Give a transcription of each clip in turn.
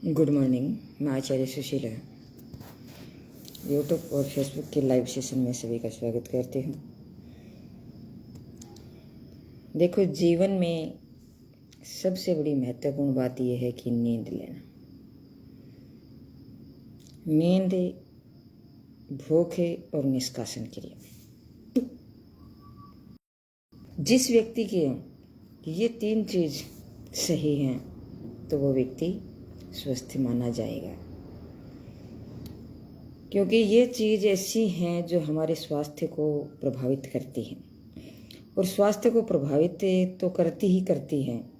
Good morning. मैं आचार्य Sushila YouTube और Facebook के लाइव सेशन में सभी का स्वागत करती हूँ। देखो, जीवन में सबसे बड़ी महत्वपूर्ण बात यह है कि नींद लेना। नींद भूख और निष्कासन क्रिया। जिस व्यक्ति के ये तीन चीज सही हैं तो वो व्यक्ति स्वस्थ माना जाएगा, क्योंकि ये चीज़ ऐसी हैं जो हमारे स्वास्थ्य को प्रभावित करती हैं, और स्वास्थ्य को प्रभावित तो करती हैं,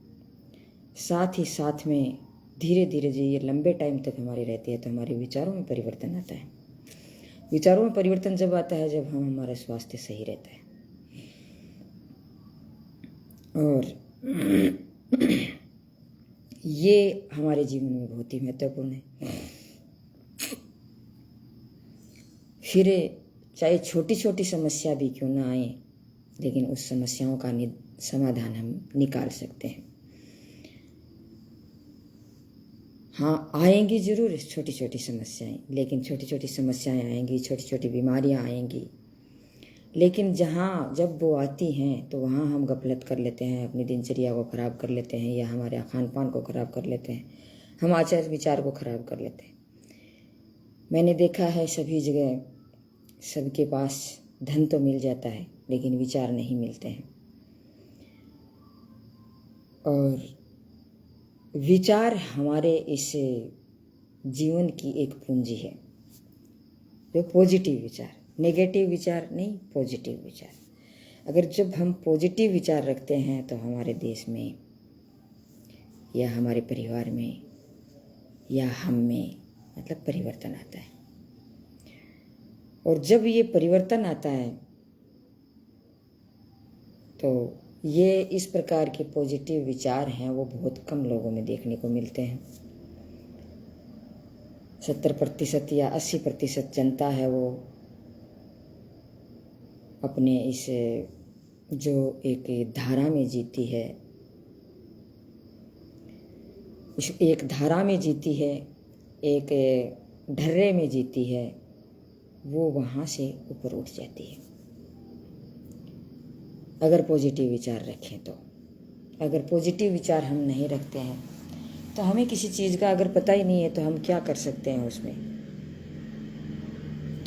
साथ ही साथ में धीरे धीरे जो ये लंबे टाइम तक हमारी रहती है तो हमारे विचारों में परिवर्तन आता है। विचारों में परिवर्तन जब आता है जब हमारा स्वास्थ्य सही रहता है। और ये हमारे जीवन में बहुत ही महत्वपूर्ण है। फिर चाहे छोटी छोटी समस्या भी क्यों ना आए, लेकिन उस समस्याओं का समाधान हम निकाल सकते हैं। हाँ, आएंगी जरूर छोटी छोटी समस्याएं, लेकिन छोटी छोटी समस्याएं आएंगी, छोटी छोटी बीमारियां आएंगी, लेकिन जब वो आती हैं तो वहाँ हम गफलत कर लेते हैं, अपनी दिनचर्या को ख़राब कर लेते हैं, या हमारे खान पान को ख़राब कर लेते हैं, हम आचार विचार को ख़राब कर लेते हैं। मैंने देखा है सभी जगह सबके पास धन तो मिल जाता है लेकिन विचार नहीं मिलते हैं। और विचार हमारे इस जीवन की एक पूंजी है, जो पॉजिटिव विचार, नेगेटिव विचार नहीं, पॉजिटिव विचार। अगर जब हम पॉजिटिव विचार रखते हैं तो हमारे देश में या हमारे परिवार में या हम में मतलब परिवर्तन आता है। और जब ये परिवर्तन आता है तो ये इस प्रकार के पॉजिटिव विचार हैं वो बहुत कम लोगों में देखने को मिलते हैं। 70% या 80% जनता है वो अपने इस जो एक धारा में जीती है, एक धारा में जीती है, एक ढर्रे में जीती है, वो वहाँ से ऊपर उठ जाती है अगर पॉजिटिव विचार रखें तो। अगर पॉजिटिव विचार हम नहीं रखते हैं तो हमें किसी चीज़ का अगर पता ही नहीं है तो हम क्या कर सकते हैं उसमें।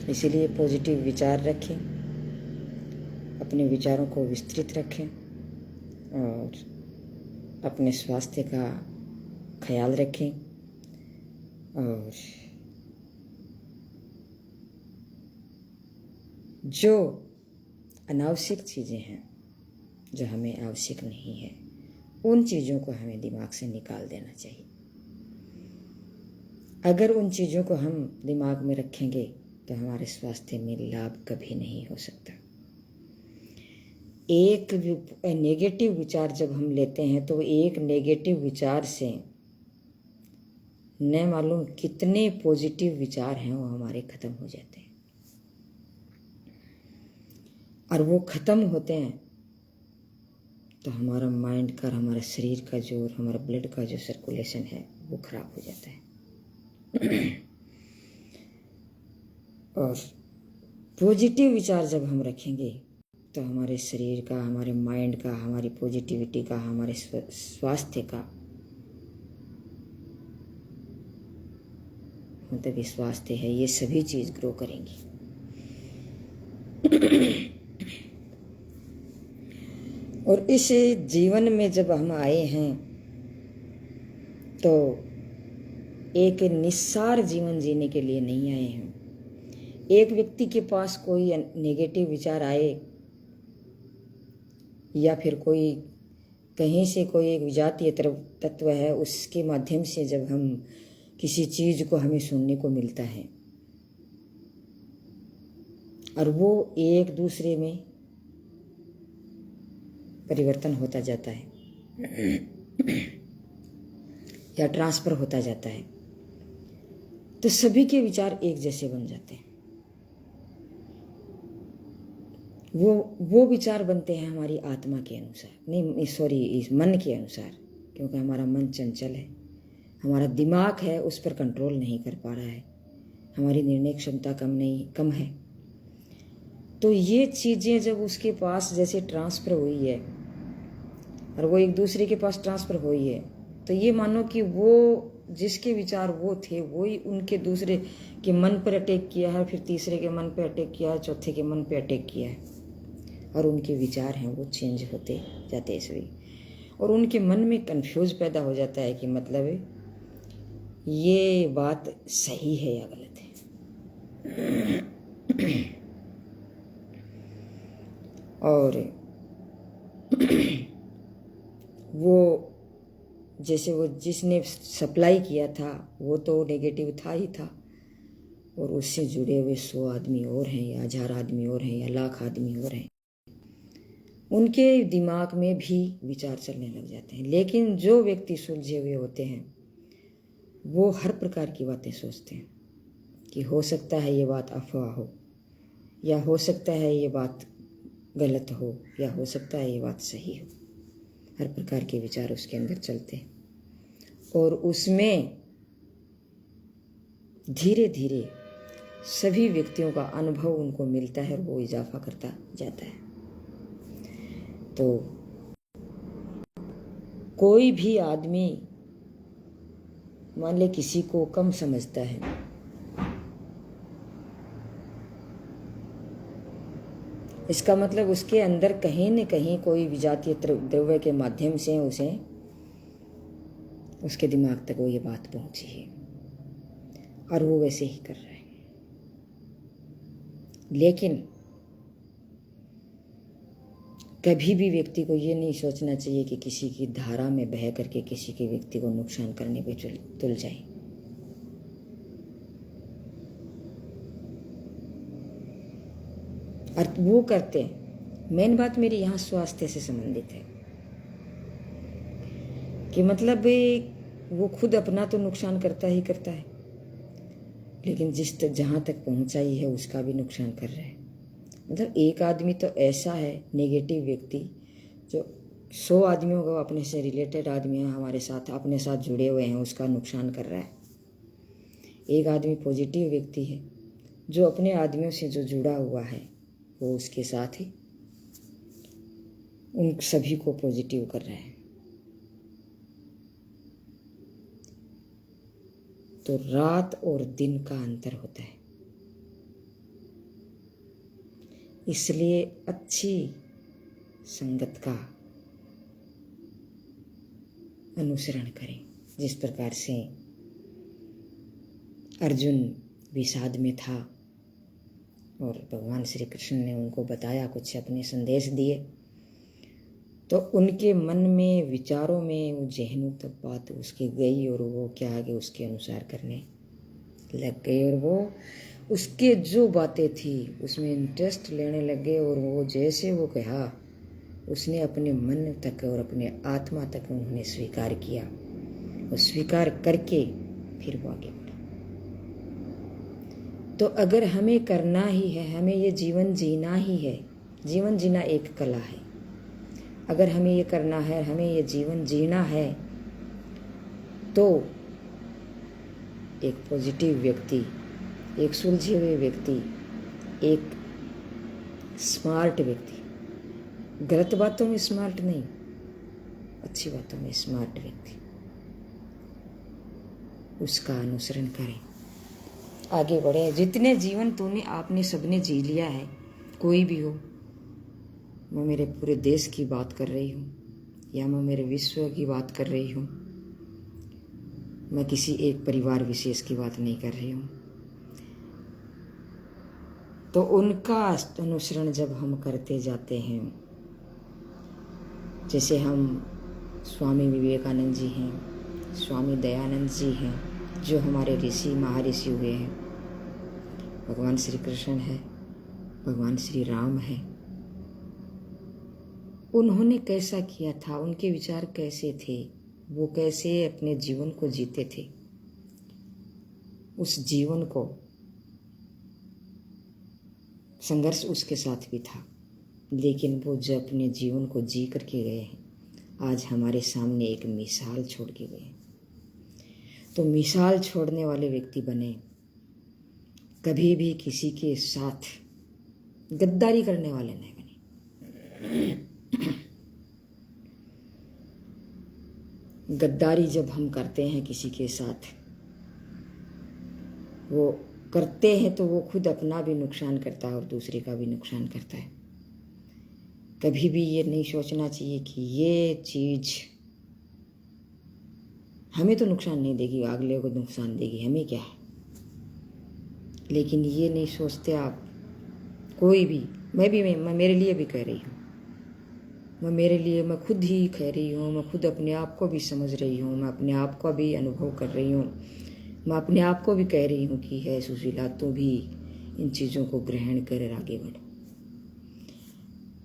इसीलिए पॉजिटिव विचार रखें, अपने विचारों को विस्तृत रखें और अपने स्वास्थ्य का ख्याल रखें। और जो अनावश्यक चीज़ें हैं, जो हमें आवश्यक नहीं है, उन चीज़ों को हमें दिमाग से निकाल देना चाहिए। अगर उन चीज़ों को हम दिमाग में रखेंगे तो हमारे स्वास्थ्य में लाभ कभी नहीं हो सकता। एक नेगेटिव विचार जब हम लेते हैं तो एक नेगेटिव विचार से न मालूम कितने पॉजिटिव विचार हैं वो हमारे ख़त्म हो जाते हैं। और वो ख़त्म होते हैं तो हमारा माइंड का, हमारा शरीर का जो, हमारा ब्लड का जो सर्कुलेशन है वो ख़राब हो जाता है। और पॉजिटिव विचार जब हम रखेंगे तो हमारे शरीर का, हमारे माइंड का, हमारी पॉजिटिविटी का, हमारे स्वास्थ्य का, मतलब ये स्वास्थ्य है, ये सभी चीज़ ग्रो करेंगी। और इस जीवन में जब हम आए हैं तो एक निस्सार जीवन जीने के लिए नहीं आए हैं। एक व्यक्ति के पास कोई नेगेटिव विचार आए या फिर कोई कहीं से कोई एक विजातीय तत्व है, उसके माध्यम से जब हम किसी चीज़ को हमें सुनने को मिलता है और वो एक दूसरे में परिवर्तन होता जाता है या ट्रांसफर होता जाता है, तो सभी के विचार एक जैसे बन जाते हैं। वो विचार बनते हैं हमारी आत्मा के अनुसार, नहीं सॉरी, इस मन के अनुसार, क्योंकि हमारा मन चंचल है, हमारा दिमाग है उस पर कंट्रोल नहीं कर पा रहा है, हमारी निर्णय क्षमता कम है। तो ये चीज़ें जब उसके पास जैसे ट्रांसफ़र हुई है और वो एक दूसरे के पास ट्रांसफ़र हुई है, तो ये मानो कि वो जिसके विचार वो थे वही उनके दूसरे के मन पर अटैक किया है, फिर तीसरे के मन पर अटैक किया है, चौथे के मन पर अटैक किया है, और उनके विचार हैं वो चेंज होते जाते इसलिए, और उनके मन में कंफ्यूज पैदा हो जाता है कि मतलब ये बात सही है या गलत है। और वो जैसे वो जिसने सप्लाई किया था वो तो नेगेटिव था ही था, और उससे जुड़े हुए 100 आदमी और हैं या 1000 आदमी और हैं या लाख आदमी और हैं, उनके दिमाग में भी विचार चलने लग जाते हैं। लेकिन जो व्यक्ति सुलझे हुए होते हैं वो हर प्रकार की बातें सोचते हैं कि हो सकता है ये बात अफवाह हो, या हो सकता है ये बात गलत हो, या हो सकता है ये बात सही हो। हर प्रकार के विचार उसके अंदर चलते हैं, और उसमें धीरे धीरे सभी व्यक्तियों का अनुभव उनको मिलता है और वो इजाफा करता जाता है। तो कोई भी आदमी मान ले किसी को कम समझता है, इसका मतलब उसके अंदर कहीं न कहीं कोई विजातीय द्रव्य के माध्यम से उसे उसके दिमाग तक वो ये बात पहुंची है, और वो वैसे ही कर रहा है। लेकिन कभी भी व्यक्ति को ये नहीं सोचना चाहिए कि किसी की धारा में बह करके किसी के व्यक्ति को नुकसान करने पे तुल जाए। और वो करते हैं। मेन बात मेरी यहाँ स्वास्थ्य से संबंधित है कि मतलब वो खुद अपना तो नुकसान करता ही करता है, लेकिन जिस तक जहाँ तक पहुँचाई है उसका भी नुकसान कर रहा है। मतलब एक आदमी तो ऐसा है नेगेटिव व्यक्ति जो 100 आदमियों को, अपने से रिलेटेड आदमी हैं, हमारे साथ अपने साथ जुड़े हुए हैं, उसका नुकसान कर रहा है। एक आदमी पॉजिटिव व्यक्ति है जो अपने आदमियों से जो जुड़ा हुआ है वो उसके साथ ही उन सभी को पॉजिटिव कर रहा है। तो रात और दिन का अंतर होता है, इसलिए अच्छी संगत का अनुसरण करें। जिस प्रकार से अर्जुन विषाद में था और भगवान श्री कृष्ण ने उनको बताया, कुछ अपने संदेश दिए, तो उनके मन में विचारों में वो जहनों तक बात उसकी गई और वो क्या आगे उसके अनुसार करने लग गए, और वो उसके जो बातें थी उसमें इंटरेस्ट लेने लग गए, और वो जैसे वो कहा उसने अपने मन तक और अपने आत्मा तक उन्होंने स्वीकार किया, और स्वीकार करके फिर वो आगे बढ़ा। तो अगर हमें करना ही है, हमें ये जीवन जीना ही है, जीवन जीना एक कला है, अगर हमें ये करना है, हमें ये जीवन जीना है, तो एक पॉजिटिव व्यक्ति, एक सुलझे हुए व्यक्ति, एक स्मार्ट व्यक्ति, गलत बातों में स्मार्ट नहीं, अच्छी बातों में स्मार्ट व्यक्ति, उसका अनुसरण करें, आगे बढ़े। जितने जीवन तूने आपने सबने जी लिया है, कोई भी हो, मैं मेरे पूरे देश की बात कर रही हूँ या मैं मेरे विश्व की बात कर रही हूँ, मैं किसी एक परिवार विशेष की बात नहीं कर रही हूँ, तो उनका अनुसरण जब हम करते जाते हैं, जैसे हम स्वामी विवेकानंद जी हैं, स्वामी दयानंद जी हैं, जो हमारे ऋषि महर्षि हुए हैं, भगवान श्री कृष्ण है, भगवान श्री राम है, उन्होंने कैसा किया था, उनके विचार कैसे थे, वो कैसे अपने जीवन को जीते थे, उस जीवन को संघर्ष उसके साथ भी था, लेकिन वो जो अपने जीवन को जी करके गए हैं, आज हमारे सामने एक मिसाल छोड़ के गए। तो मिसाल छोड़ने वाले व्यक्ति बने। कभी भी किसी के साथ गद्दारी करने वाले नहीं बने। गद्दारी जब हम करते हैं किसी के साथ, वो करते हैं तो वो खुद अपना भी नुकसान करता है और दूसरे का भी नुकसान करता है। कभी भी ये नहीं सोचना चाहिए कि ये चीज़ हमें तो नुकसान नहीं देगी, अगले को नुकसान देगी, हमें क्या है। लेकिन ये नहीं सोचते आप कोई भी, मैं मेरे लिए भी कह रही हूँ, मैं खुद ही कह रही हूँ, मैं खुद अपने आप को भी समझ रही हूँ, मैं अपने आप को भी अनुभव कर रही हूँ, मैं अपने आप को भी कह रही हूँ कि है सुशीला, तू भी इन चीज़ों को ग्रहण कर आगे बढ़।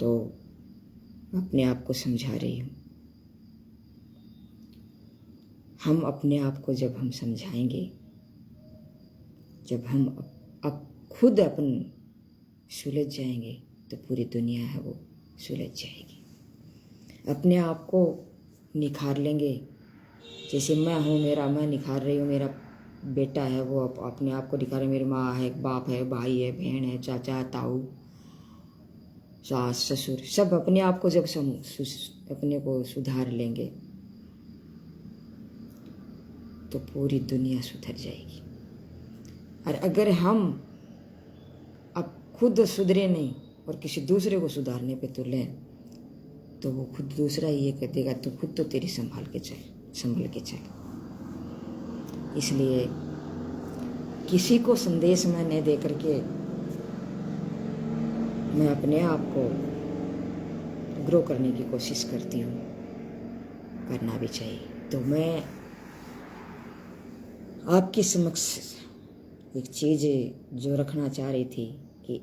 तो अपने आप को समझा रही हूँ। हम अपने आप को जब हम समझाएंगे, जब हम अब खुद अपन सुलझ जाएंगे तो पूरी दुनिया है वो सुलझ जाएगी। अपने आप को निखार लेंगे। जैसे मैं हूँ, मैं निखार रही हूँ, मेरा बेटा है वो अपने आप को निखार, मेरी माँ है, बाप है, भाई है, बहन है, चाचा, ताऊ, सास, ससुर, सब अपने आप को जब अपने को सुधार लेंगे तो पूरी दुनिया सुधर जाएगी। और अगर हम अब खुद सुधरे नहीं और किसी दूसरे को सुधारने पे तुलें तो वो खुद दूसरा ये कह देगा, तो खुद तो तेरी संभल के चल। इसलिए किसी को संदेश में नहीं दे करके मैं अपने आप को ग्रो करने की कोशिश करती हूँ, करना भी चाहिए। तो मैं आपके समक्ष एक चीज़ जो रखना चाह रही थी कि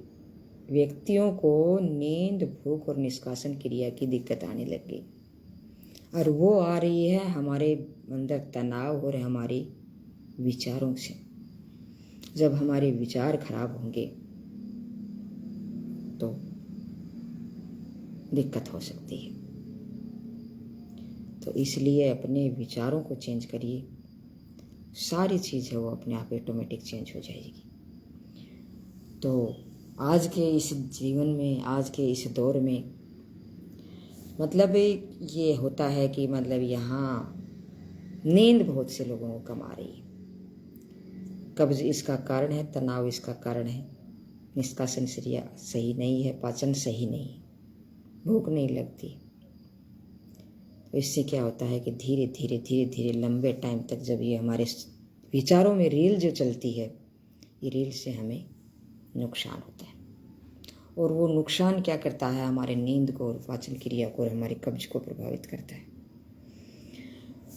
व्यक्तियों को नींद, भूख और निष्कासन क्रिया की दिक्कत आने लग गई, और वो आ रही है हमारे अंदर तनाव और हमारे विचारों से। जब हमारे विचार खराब होंगे तो दिक्कत हो सकती है। तो इसलिए अपने विचारों को चेंज करिए, सारी चीज़ है वो अपने आप ऑटोमेटिक चेंज हो जाएगी। तो आज के इस जीवन में, आज के इस दौर में मतलब ये होता है कि मतलब यहाँ नींद बहुत से लोगों को कम आ रही है। कब्ज इसका कारण है, तनाव इसका कारण है, निष्कासन क्रिया सही नहीं है, पाचन सही नहीं है, भूख नहीं लगती। तो इससे क्या होता है कि धीरे धीरे लंबे टाइम तक जब ये हमारे विचारों में रील जो चलती है, ये रील से हमें नुकसान होता है। और वो नुकसान क्या करता है, हमारे नींद को और पाचन क्रिया को और हमारे कब्ज को प्रभावित करता है।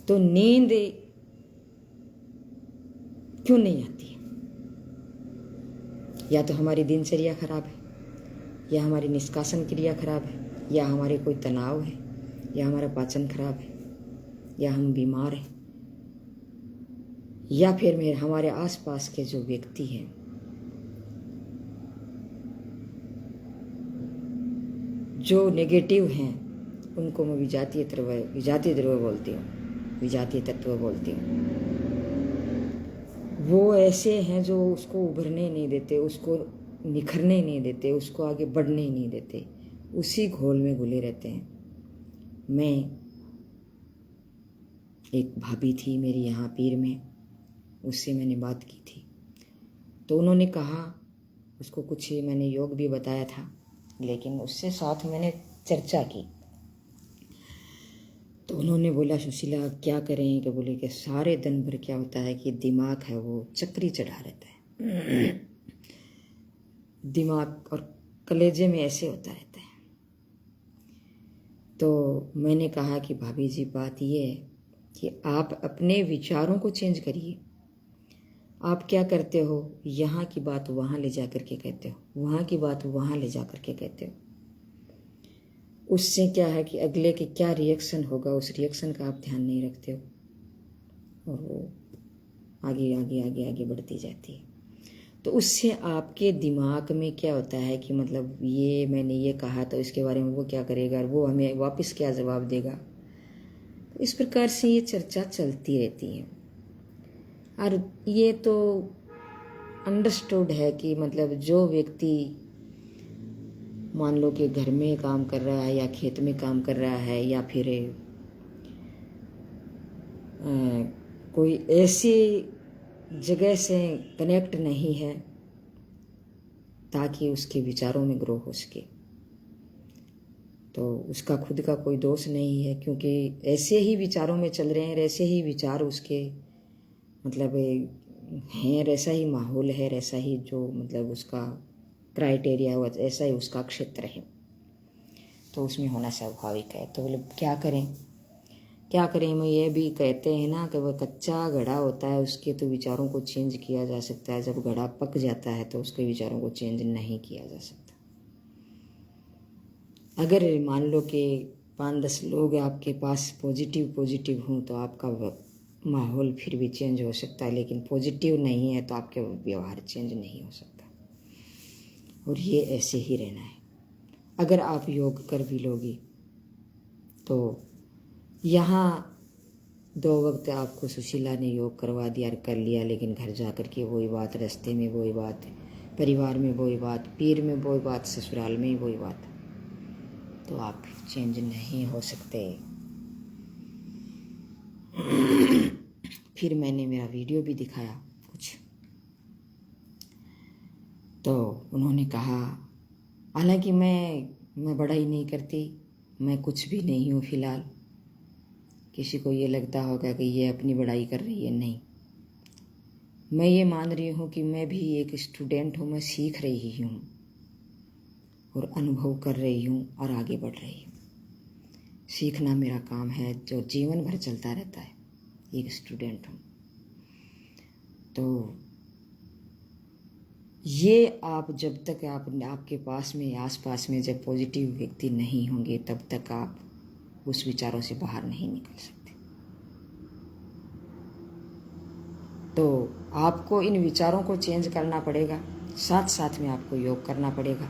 तो नींद क्यों नहीं आती है? या तो हमारी दिनचर्या खराब है, या हमारी निष्कासन क्रिया खराब है, या हमारे कोई तनाव है, या हमारा पाचन खराब है, या हम बीमार हैं, या फिर हमारे आसपास के जो व्यक्ति हैं जो नेगेटिव हैं, उनको मैं विजातीय तत्व बोलती हूँ। वो ऐसे हैं जो उसको उभरने नहीं देते, उसको निखरने नहीं देते, उसको आगे बढ़ने नहीं देते, उसी घोल में घुले रहते हैं। मैं एक भाभी थी मेरी यहाँ पीर में, उससे मैंने बात की थी। तो उन्होंने कहा, उसको कुछ मैंने योग भी बताया था, लेकिन उससे साथ मैंने चर्चा की। तो उन्होंने बोला, सुशीला क्या करें? कि बोले कि सारे दिन भर क्या होता है कि दिमाग है वो चक्री चढ़ा रहता है। दिमाग और कलेजे में ऐसे होता रहता है। तो मैंने कहा कि भाभी जी, बात ये है कि आप अपने विचारों को चेंज करिए। आप क्या करते हो, यहाँ की बात वहाँ ले जा करके कहते हो, वहाँ की बात वहाँ ले जा करके कहते हो। उससे क्या है कि अगले के क्या रिएक्शन होगा, उस रिएक्शन का आप ध्यान नहीं रखते हो, और वो आगे बढ़ती जाती है। तो उससे आपके दिमाग में क्या होता है कि मतलब ये मैंने ये कहा तो इसके बारे में वो क्या करेगा, और वो हमें वापस क्या जवाब देगा। तो इस प्रकार से ये चर्चा चलती रहती है। और ये तो अंडरस्टूड है कि मतलब जो व्यक्ति मान लो कि घर में काम कर रहा है या खेत में काम कर रहा है या फिर कोई ऐसी जगह से कनेक्ट नहीं है ताकि उसके विचारों में ग्रो हो सके, तो उसका खुद का कोई दोष नहीं है, क्योंकि ऐसे ही विचारों में चल रहे हैं, ऐसे ही विचार उसके मतलब हैं, ऐसा ही माहौल है, ऐसा ही जो मतलब उसका क्राइटेरिया हुआ, ऐसा ही उसका क्षेत्र है, तो उसमें होना स्वाभाविक है। तो बोले क्या करें क्या करें। मैं ये भी कहते हैं ना कि वह कच्चा घड़ा होता है, उसके तो विचारों को चेंज किया जा सकता है, जब घड़ा पक जाता है तो उसके विचारों को चेंज नहीं किया जा सकता। अगर मान लो कि 5-10 लोग आपके पास पॉजिटिव हों तो आपका माहौल फिर भी चेंज हो सकता है, लेकिन पॉजिटिव नहीं है तो आपके व्यवहार चेंज नहीं हो सकता, और ये ऐसे ही रहना है। अगर आप योग कर भी लोगी तो यहाँ 2 वक्त आपको सुशीला ने योग करवा दिया और कर लिया, लेकिन घर जा कर के वही बात, रास्ते में वही बात, परिवार में वही बात, पीर में वही बात, ससुराल में वही बात, तो आप चेंज नहीं हो सकते। फिर मैंने मेरा वीडियो भी दिखाया कुछ, तो उन्होंने कहा, हालांकि मैं बड़ा ही नहीं करती, मैं कुछ भी नहीं हूँ फिलहाल, किसी को ये लगता होगा कि ये अपनी बड़ाई कर रही है, नहीं, मैं ये मान रही हूँ कि मैं भी एक स्टूडेंट हूँ, मैं सीख रही हूँ और अनुभव कर रही हूँ और आगे बढ़ रही हूँ। सीखना मेरा काम है जो जीवन भर चलता रहता है, एक स्टूडेंट हूँ। तो ये आप जब तक आपके पास में आसपास में जब पॉजिटिव व्यक्ति नहीं होंगे तब तक आप उस विचारों से बाहर नहीं निकल सकते। तो आपको इन विचारों को चेंज करना पड़ेगा, साथ साथ में आपको योग करना पड़ेगा,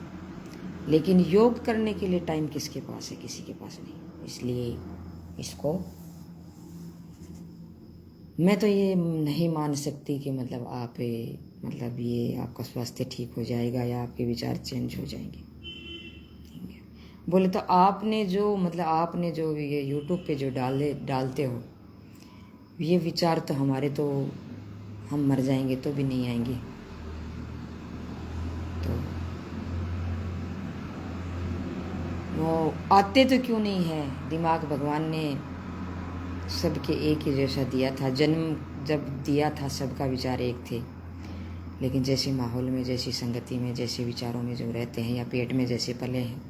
लेकिन योग करने के लिए टाइम किसके पास है? किसी के पास नहीं। इसलिए इसको मैं तो ये नहीं मान सकती कि मतलब आप मतलब ये आपका स्वास्थ्य ठीक हो जाएगा या आपके विचार चेंज हो जाएंगे। बोले तो आपने जो ये यूट्यूब पे जो डालते हो, ये विचार तो हमारे तो हम मर जाएंगे तो भी नहीं आएंगे। तो वो आते तो क्यों नहीं है? दिमाग भगवान ने सबके एक ही जैसा दिया था, जन्म जब दिया था सबका विचार एक थे, लेकिन जैसे माहौल में, जैसी संगति में, जैसे विचारों में जो रहते हैं, या पेट में जैसे पले हैं,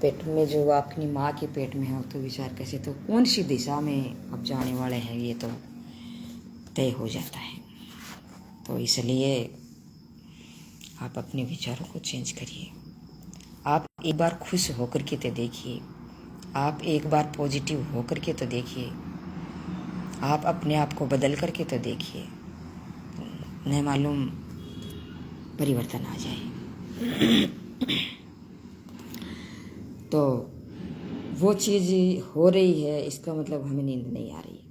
पेट में जो अपनी माँ के पेट में हो तो विचार कैसे, तो कौन सी दिशा में अब जाने वाले हैं ये तो तय हो जाता है। तो इसलिए आप अपने विचारों को चेंज करिए। आप एक बार खुश होकर के तो देखिए, आप एक बार पॉजिटिव होकर के तो देखिए, आप अपने आप को बदल करके तो देखिए, न मालूम परिवर्तन आ जाए। तो वो चीज़ हो रही है, इसका मतलब हमें नींद नहीं आ रही है।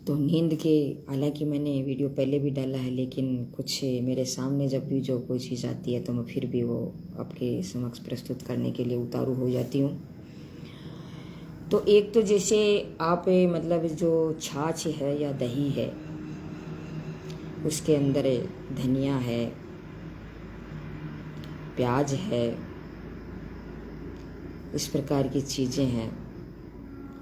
तो नींद के, हालांकि मैंने वीडियो पहले भी डाला है, लेकिन कुछ मेरे सामने जब भी जो कोई चीज़ आती है तो मैं फिर भी वो आपके समक्ष प्रस्तुत करने के लिए उतारू हो जाती हूँ। तो एक तो जैसे आप मतलब जो छाछ है या दही है, उसके अंदर धनिया है, प्याज है, इस प्रकार की चीज़ें हैं,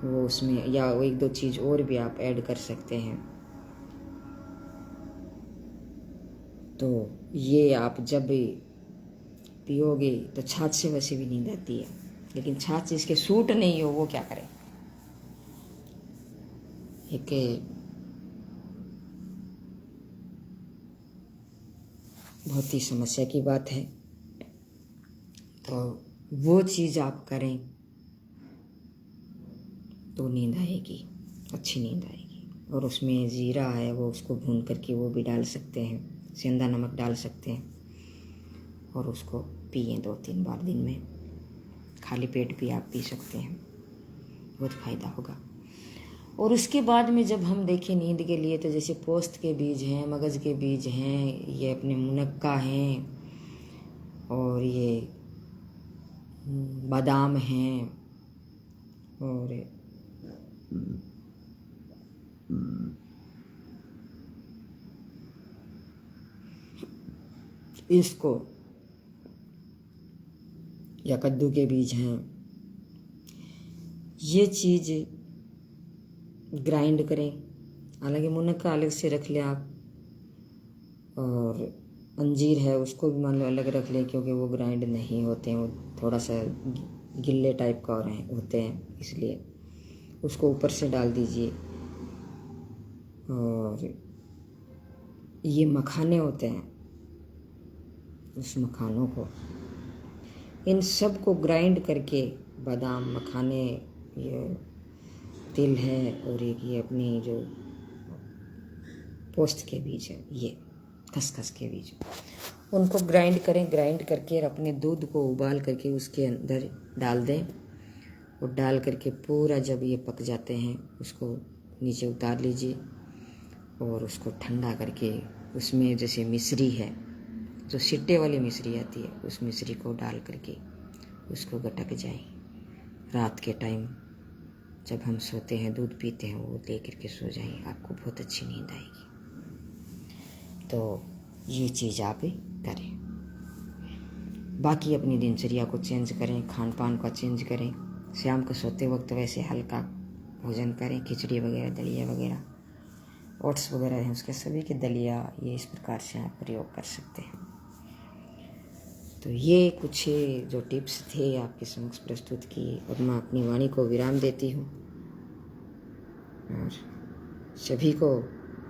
वो उसमें, या वो 1-2 चीज़ और भी आप ऐड कर सकते हैं। तो ये आप जब पियोगे तो छाछ से वैसे भी नींद आती है, लेकिन छाछ जिसके सूट नहीं हो वो क्या करे। एक बहुत ही समस्या की बात है। तो वो चीज़ आप करें तो नींद आएगी, अच्छी नींद आएगी। और उसमें ज़ीरा है, वो उसको भून करके वो भी डाल सकते हैं, सेंधा नमक डाल सकते हैं, और उसको पिए 2-3 बार दिन में। खाली पेट भी आप पी सकते हैं, बहुत फ़ायदा होगा। और उसके बाद में जब हम देखें नींद के लिए, तो जैसे पोस्त के बीज हैं, मगज के बीज हैं, ये अपने मुनक्का हैं, और ये बादाम हैं, और इसको या कद्दू के बीज हैं, ये चीज़ ग्राइंड करें। हालांकि मुनक्का अलग से रख लें आप, और अंजीर है उसको भी मान लो अलग रख लें, क्योंकि वो ग्राइंड नहीं होते हैं, वो थोड़ा सा गिल्ले टाइप का होते हैं, इसलिए उसको ऊपर से डाल दीजिए। और ये मखाने होते हैं, उस मखानों को, इन सब को ग्राइंड करके, बादाम, मखाने, ये तिल है, और एक ये अपनी जो पोस्त के बीज है, ये खसखस के बीज, उनको ग्राइंड करें। ग्राइंड करके अपने दूध को उबाल करके उसके अंदर डाल दें, और डाल करके पूरा जब ये पक जाते हैं उसको नीचे उतार लीजिए, और उसको ठंडा करके उसमें जैसे मिश्री है, जो सिट्टे वाली मिश्री आती है, उस मिश्री को डाल करके उसको गटक जाए। रात के टाइम जब हम सोते हैं, दूध पीते हैं, वो ले करके सो जाएं, आपको बहुत अच्छी नींद आएगी। तो ये चीज़ आप करें। बाकी अपनी दिनचर्या को चेंज करें, खान पान का चेंज करें। शाम को सोते वक्त वैसे हल्का भोजन करें, खिचड़ी वगैरह, दलिया वगैरह, ओट्स वगैरह हैं उसके सभी के दलिया, ये इस प्रकार से आप प्रयोग कर सकते हैं। तो ये कुछ जो टिप्स थे आपके समक्ष प्रस्तुत किए, और मैं अपनी वाणी को विराम देती हूँ। और सभी को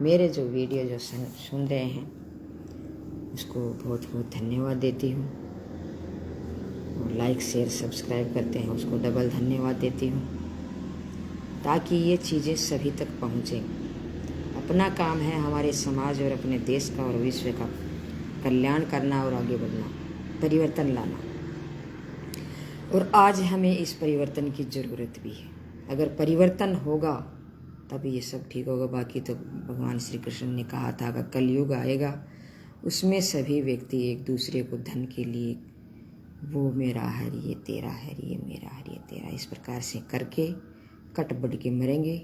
मेरे जो वीडियो जो सुन रहे हैं उसको बहुत बहुत धन्यवाद देती हूँ, और लाइक शेयर सब्सक्राइब करते हैं उसको डबल धन्यवाद देती हूँ, ताकि ये चीज़ें सभी तक पहुँचें। अपना काम है हमारे समाज और अपने देश का और विश्व का कल्याण करना और आगे बढ़ना, परिवर्तन लाना। और आज हमें इस परिवर्तन की ज़रूरत भी है। अगर परिवर्तन होगा तब ये सब ठीक होगा। बाकी तो भगवान श्री कृष्ण ने कहा था कि कलयुग आएगा, उसमें सभी व्यक्ति एक दूसरे को धन के लिए, वो मेरा है, ये तेरा है, ये मेरा है, ये तेरा, इस प्रकार से करके कट बढ़ के मरेंगे।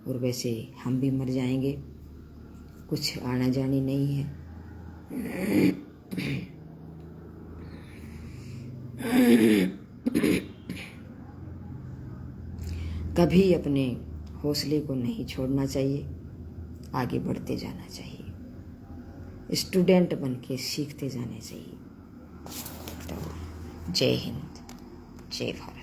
और वैसे हम भी मर जाएंगे, कुछ आना जानी नहीं है। कभी अपने हौसले को नहीं छोड़ना चाहिए, आगे बढ़ते जाना चाहिए, स्टूडेंट बन के सीखते जाना चाहिए। तो जय हिंद, जय भारत।